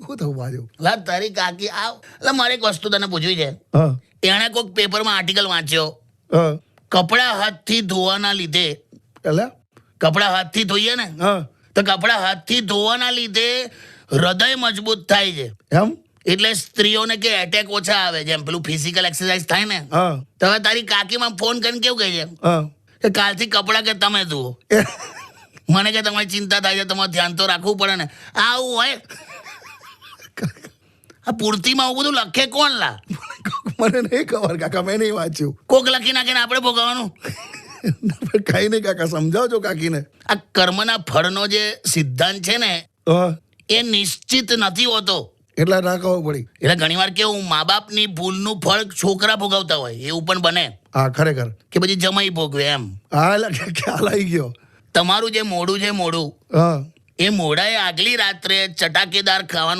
શું થયું બાજુ? લા તારી કાકી આવ. લા મારે એક વસ્તુ તને પૂછવી છે. હા એણે કોઈક પેપરમાં આર્ટિકલ વાંચ્યો, હા કપડા હાથથી ધોવાના લીધે, એટલે કપડા હાથથી ધોઈએ ને હા તો કપડા હાથથી ધોવાના લીધે હૃદય મજબૂત થાય છે. એમ એટલે સ્ત્રીઓને કે એટેક ઓછા આવે, જેમ પેલું ફિઝિકલ એક્સરસાઇઝ થાય ને. હા તો હવે તારી કાકીમાં ફોન કરીને કેવું કહે છે હા કે કાલથી કપડા કે તમે ધુઓ. મને કે તમારી ચિંતા થાય છે, તમારે ધ્યાન તો રાખવું પડે ને. આવું હોય આ પૂર્તિમાં આવું બધું લખે કોણ લા? મને નહીં ખબર કાકા, મેં નહીં વાંચ્યું. કોક લખી નાખીને આપણે ભોગવવાનું. કઈ નહીં કાકા, સમજાવજો કાકીને. આ કર્મના ફળનો જે સિદ્ધાંત છે ને હા એ નિશ્ચિત નથી હોતો. એટલા ના ખબર પડી. એટલે ઘણીવાર કેવું, મા બાપની ભૂલનું ફળ છોકરા ભોગવતા હોય એવું પણ બને હા ખરેખર. કે પછી જમાઈ ભોગવે એમ. હા એટલે ખ્યાલ આવી ગયો. તમારું જે મોઢું છે મોઢું, હા એ મોઢાએ આગલી રાત્રે ચટાકેદાર ખાવાનું